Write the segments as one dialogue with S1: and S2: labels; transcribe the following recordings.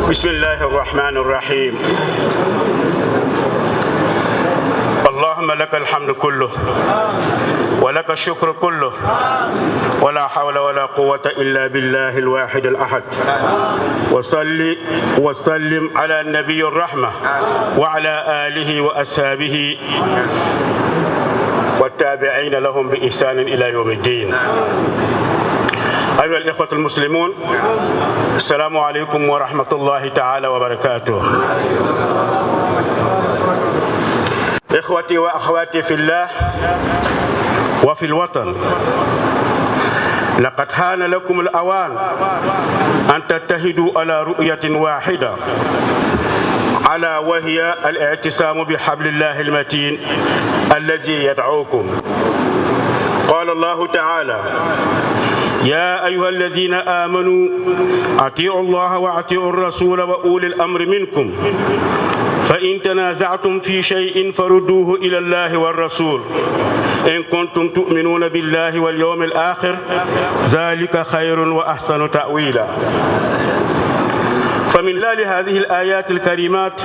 S1: بسم الله الرحمن الرحيم. اللهم لك الحمد كله ولك الشكر كله ولا حول ولا قوة إلا بالله الواحد الأحد. وصل وسلم على النبي الرحمة وعلى آله وأصحابه والتابعين لهم بإحسان إلى يوم الدين. أيها الإخوة المسلمون، السلام عليكم ورحمة الله تعالى وبركاته. إخوتي وأخواتي في الله وفي الوطن، لقد حان لكم الأوان أن تتحدوا على رؤية واحدة، ألا وهي الاعتصام بحبل الله المتين الذي يدعوكم. قال الله تعالى: يا أيها الذين آمنوا أطيعوا الله وأطيعوا الرسول وأولي الأمر منكم، فإن تنازعتم في شيء فردوه إلى الله والرسول إن كنتم تؤمنون بالله واليوم الآخر، ذلك خير وأحسن تأويلا. فمن خلال هذه الآيات الكريمات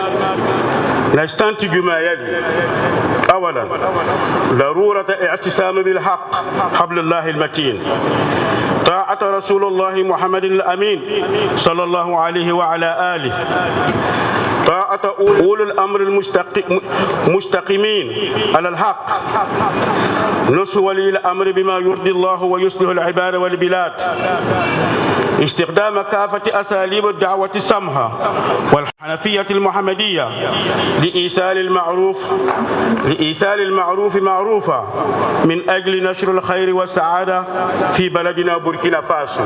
S1: نستنتج ما يلي: أولا، ضرورة الاعتصام بالحق حبل الله المتين، طاعة رسول الله محمد الأمين صلى الله عليه وعلى آله، طاعة أولي الأمر المستقيمين على الحق، نصح ولي الأمر بما يرضي الله ويصلح العباد والبلاد، استخدام كافة أساليب الدعوة السمحة والحنفية المحمدية لإيصال المعروف معروفا من أجل نشر الخير والسعادة في بلدنا بوركينا فاسو،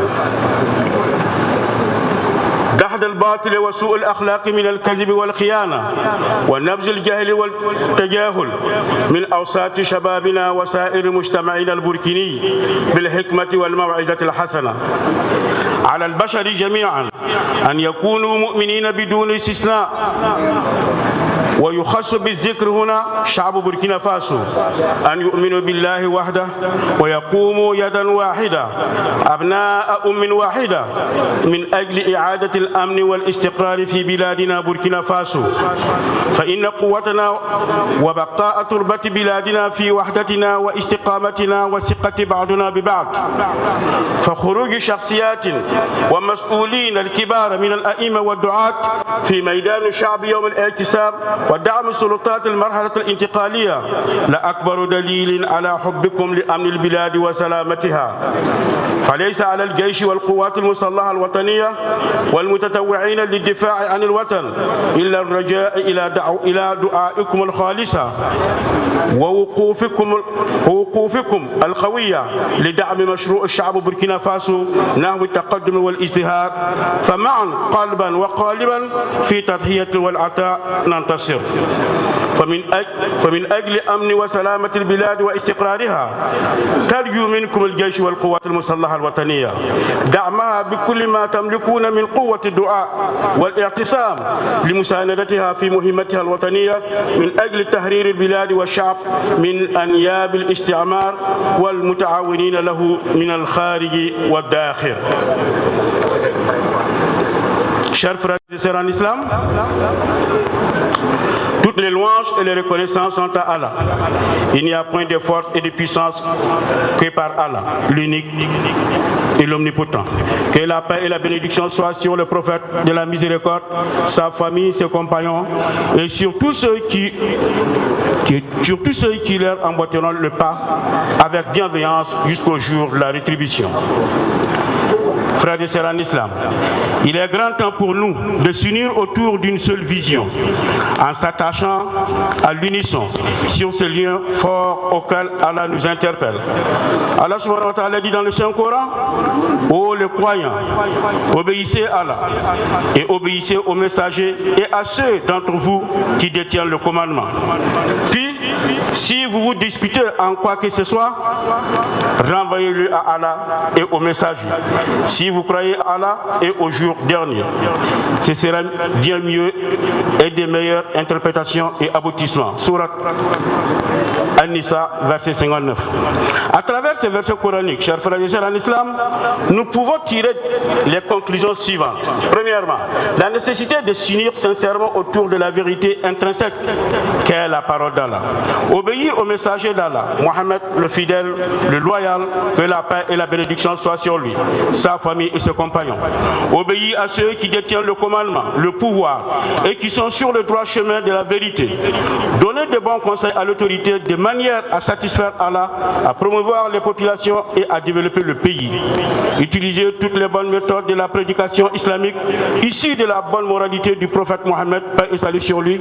S1: دحض الباطل وسوء الأخلاق من الكذب والخيانة ونبذ الجهل والتجاهل من أوساط شبابنا وسائر مجتمعنا البوركيني بالحكمة والموعظة الحسنة. على البشر جميعا أن يكونوا مؤمنين بدون استثناء، ويخص بالذكر هنا شعب بوركينا فاسو، أن يؤمنوا بالله وحده ويقوموا يدا واحدة أبناء أم واحدة من أجل إعادة الأمن والاستقرار في بلادنا بوركينا فاسو، فإن قوتنا وبقاء تربة بلادنا في وحدتنا واستقامتنا وثقة بعضنا ببعض. فخروج شخصيات ومسؤولين الكبار من الأئمة والدعاة في ميدان الشعب يوم الاعتصام ودعم سلطات المرحلة الانتقالية لأكبر دليل على حبكم لأمن البلاد وسلامتها. فليس على الجيش والقوات المسلحة الوطنية والمتطوعين للدفاع عن الوطن إلا الرجاء إلى دعائكم الخالصة ووقوفكم القوية لدعم مشروع الشعب بوركينا فاسو نحو التقدم والازدهار، فمعا قلبا وقالبا في تضحية والعطاء ننتصر. فمن أجل أمن وسلامة البلاد واستقرارها ترجو منكم الجيش والقوات المسلحة الوطنية دعمها بكل ما تملكون من قوة الدعاء والاعتصام لمساندتها في مهمتها الوطنية من أجل تحرير البلاد والشعب من أنياب الاستعمار والمتعاونين له من الخارج والداخل. Chers frères et sœurs en islam, toutes les louanges et les reconnaissances sont à Allah. Il n'y a point de force et de puissance que par Allah, l'unique et l'omnipotent. Que la paix et la bénédiction soient sur le prophète de la miséricorde, sa famille, ses compagnons et sur tous ceux qui leur emboîteront le pas avec bienveillance jusqu'au jour de la rétribution. Frères et sœurs en islam, il est grand temps pour nous de s'unir autour d'une seule vision, en s'attachant à l'unisson sur ce lien fort auquel Allah nous interpelle. Allah subhanahu wa ta'ala dit dans le Saint-Coran: ô les croyants, obéissez à Allah et obéissez aux messagers et à ceux d'entre vous qui détiennent le commandement. Puis si vous vous disputez en quoi que ce soit, renvoyez-le à Allah et au messager. Si vous croyez à Allah et au jour dernier, ce sera bien mieux et de meilleures interprétations et aboutissements. Sourate An-Nisa, verset 59. À travers ces versets coraniques, chers frères et sœurs en islam, nous pouvons tirer les conclusions suivantes. Premièrement, la nécessité de s'unir sincèrement autour de la vérité intrinsèque qu'est la parole d'Allah. Obéir au messager d'Allah, Mohammed le fidèle, le loyal, que la paix et la bénédiction soient sur lui, sa famille et ses compagnons. Obéir à ceux qui détiennent le commandement, le pouvoir et qui sont sur le droit chemin de la vérité. Donner de bons conseils à l'autorité de manière à satisfaire Allah, à promouvoir les populations et à développer le pays. Utiliser toutes les bonnes méthodes de la prédication islamique issues de la bonne moralité du prophète Mohammed, paix et salut sur lui,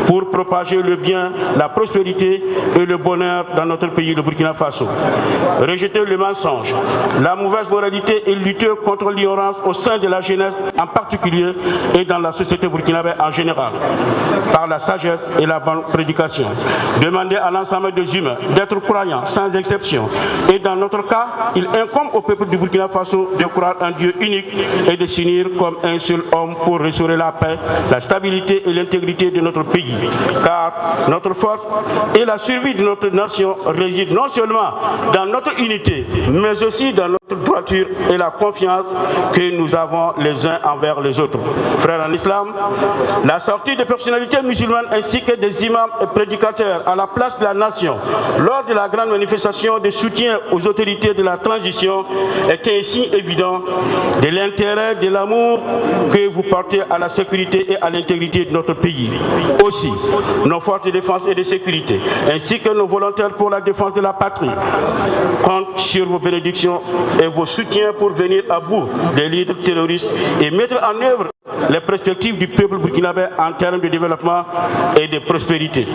S1: pour propager le bien, la prospérité et le bonheur dans notre pays, le Burkina Faso. Rejeter le mensonge, la mauvaise moralité et lutter contre l'ignorance au sein de la jeunesse en particulier et dans la société burkinabé en général, par la sagesse et la bonne prédication. Demander à l'ensemble des humains d'être croyants sans exception. Et dans notre cas, il incombe au peuple du Burkina Faso de croire un Dieu unique et de s'unir comme un seul homme pour restaurer la paix, la stabilité et l'intégrité de notre pays. Car notre force et la survie de notre nation résident non seulement dans notre unité, mais aussi dans notre droiture et la confiance que nous avons les uns envers les autres. Frères en islam, la sortie des personnalités musulmanes ainsi que des imams et prédicateurs à la place de la nation lors de la grande manifestation de soutien aux autorités de la transition est un signe évident de l'intérêt, de l'amour que vous portez à la sécurité et à l'intégrité de notre pays. Aussi, nos forces de défense et de sécurité, ainsi que nos volontaires pour la défense de la patrie, comptent sur vos bénédictions et vos soutiens pour venir à bout des leaders terroristes et mettre en œuvre les perspectives du peuple burkinabé en termes de développement et de prospérité.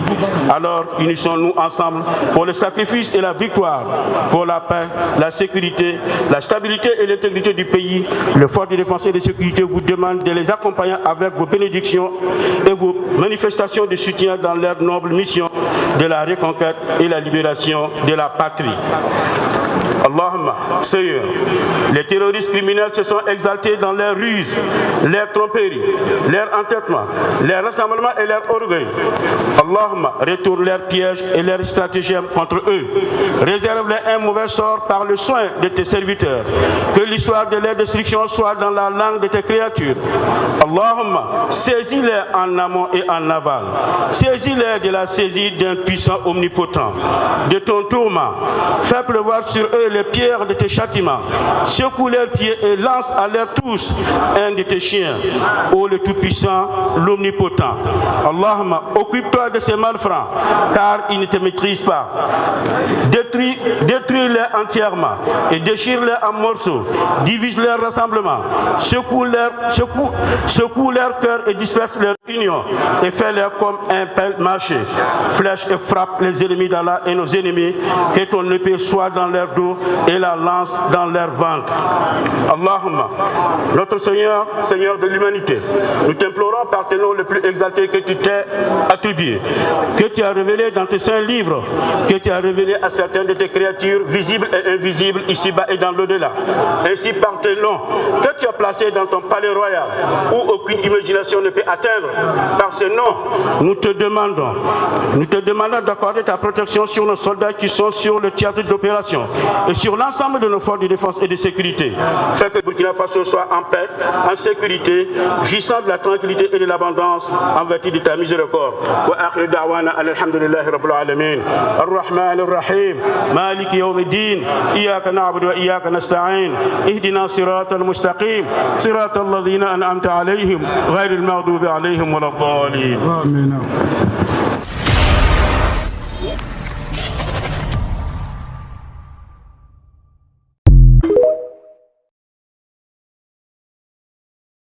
S1: Alors, unissons-nous ensemble pour le sacrifice et la victoire, pour la paix, la sécurité, la stabilité et l'intégrité du pays. Le Force de défense et de sécurité vous demande de les accompagner avec vos bénédictions et vos manifestations de soutien dans leur noble mission de la reconquête et la libération de la patrie. Allahumma, Seigneur, les terroristes criminels se sont exaltés dans leurs ruses, leurs tromperies, leurs entêtements, leurs rassemblements et leurs orgueils. Allahumma, retourne leurs pièges et leurs stratagèmes contre eux. Réserve-les un mauvais sort par le soin de tes serviteurs. Que l'histoire de leur destruction soit dans la langue de tes créatures. Allahumma, saisis-les en amont et en aval. Saisis-les de la saisie d'un puissant omnipotent. De ton tourment, fais pleuvoir sur eux les pierres de tes châtiments. Secoue leurs pieds et lance à leur tous un de tes chiens. Ô le Tout-Puissant, l'Omnipotent. Allahumma, occupe-toi de ces malfrats, car ils ne te maîtrisent pas. Détruis-les entièrement et déchire-les en morceaux. Divise leur rassemblement. Secoue leur cœur et disperse leur union. Et fais-les comme un pelle marché. Flèche et frappe les ennemis d'Allah et nos ennemis. Que ton épée soit dans leur dos et la lance dans leur ventre. Allahumma, notre Seigneur, Seigneur de l'humanité, nous t'implorons par tes noms les plus exaltés que tu t'es attribués, que tu as révélé dans tes saints livres, que tu as révélé à certaines de tes créatures visibles et invisibles ici-bas et dans l'au-delà. Ainsi par tes noms que tu as placés dans ton palais royal, où aucune imagination ne peut atteindre. Par ces noms, nous te demandons d'accorder ta protection sur nos soldats qui sont sur le théâtre d'opération et sur l'ensemble de nos forces de défense et de sécurité. Fais que Burkina Faso soit en paix, en sécurité, jouissant de la tranquillité et de l'abondance en vertu de ta miséricorde. Wa akhiru da'wana alhamdulillahi rabbil alamin. Ar-Rahman ar-Rahim. Maliki yawmiddin. Iyyaka na'budu wa iyyaka nasta'in. Ihdina siratal mustaqim. Siratal ladzina an'amta alayhim ghayril maghdubi alayhim waladdallin. Amin.